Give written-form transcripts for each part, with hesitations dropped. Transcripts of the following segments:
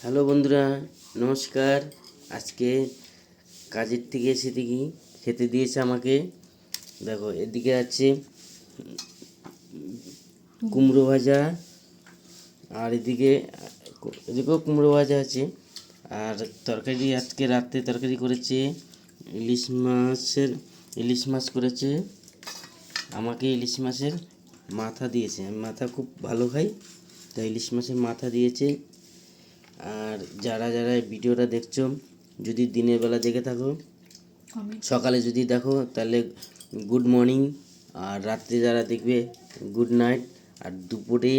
Hello বন্ধুরা, নমস্কার। আজকে কাজের থেকে এসে দেখি খেতে দিয়েছে আমাকে। দেখো, এদিকে আছে কুমড়ো ভাজা, আর এদিকেও কুমড়ো ভাজা আছে। আর তরকারি, আজকে রাত্রে তরকারি করেছে ইলিশ মাছ করেছে। আমাকে ইলিশ মাছের মাথা দিয়েছে, আমি মাথা খুব ভালো খাই, তাই ইলিশ মাছের মাথা দিয়েছে। আর যারা যারা এই ভিডিওটা দেখছো, যদি দিনের বেলা দেখে থাকো, সকালে যদি দেখো তাহলে গুড মর্নিং, আর রাত্রে যারা দেখবে গুড নাইট। আর দুপুরে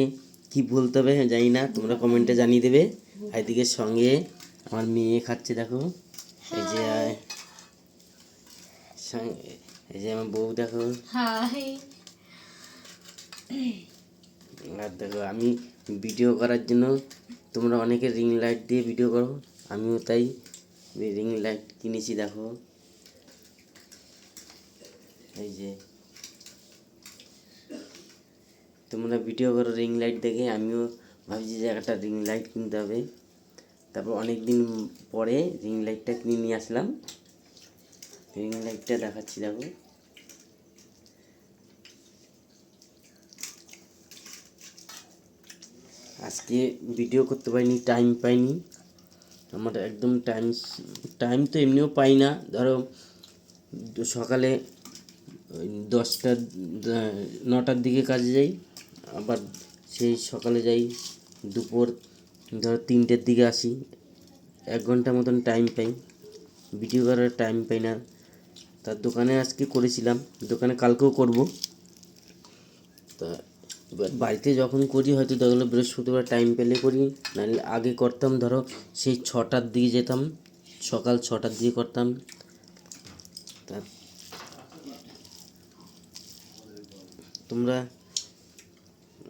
কি বলতে হবে জানি না, তোমরা কমেন্টে জানিয়ে দেবে। এদিকে সঙ্গে আমার মেয়ে খাচ্ছে, দেখো এই যে এই যে আমার বউ, দেখো। আর দেখো, আমি ভিডিও করার জন্য তোমরা অনেকে রিং লাইট দিয়ে ভিডিও করো, আমিও তাই রিং লাইট কিনেছি। দেখো এই যে তোমরা ভিডিও করো রিং লাইট দেখে, আমিও ভাবছি যে একটা রিং লাইট কিনতে হবে। তারপর অনেক দিন পরে রিং লাইটটা কিনে নিয়ে আসলাম। রিং লাইটটা দেখাচ্ছি, দেখো। আজকে ভিডিও করতে পারিনি, টাইম পাইনি। আমার একদম টাইম তো এমনিও পাই না। ধরো সকালে 9টার দিকে কাজে যাই, আবার সেই সকালে যাই দুপুর ধরো 3টের দিকে আসি। 1 ঘন্টা মতন টাইম পাই, ভিডিও করার টাইম পাই না। তার দোকানে আজকে করেছিলাম, দোকানে কালকেও করব। তা এবার বাড়িতে যখন করি হয়তো দেখলো বৃহস্পতিবার টাইম পেলে করি, নাহলে আগে করতাম ধরো সেই 6টার দিকে যেতাম, সকাল 6টার দিকে করতাম। তা তোমরা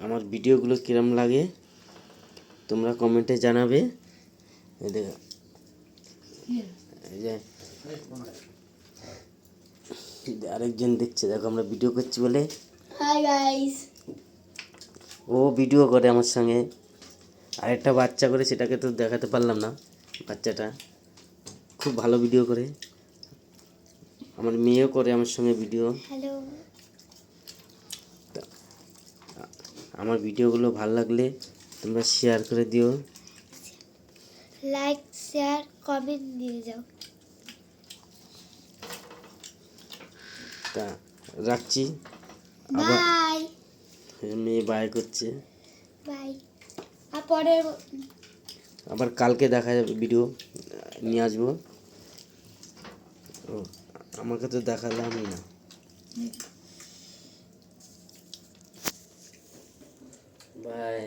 আমার ভিডিওগুলো কিরম লাগে তোমরা কমেন্টে জানাবে। দেখো এই যে আরেকজন দেখছে, দেখো আমরা ভিডিও করছি বলে। Hi guys. ও ভিডিও করে আমার সঙ্গে। আরেকটা বাচ্চা করে, সেটাকে তো দেখাতে পারলাম না। বাচ্চাটা খুব ভালো ভিডিও করে। আমার মেয়েও করে আমার সঙ্গে ভিডিও। হ্যালো। আমার ভিডিওগুলো ভালো লাগলে তোমরা শেয়ার করে দিও, লাইক শেয়ার কমেন্ট দিয়ে যাও। তা রাখছি। বাই। মেয়ে বাই করছে। বাই। আর পরে আবার কালকে দেখা যাবে, ভিডিও নিয়ে আসবো। ও আমাকে তো দেখালামই না। বাই।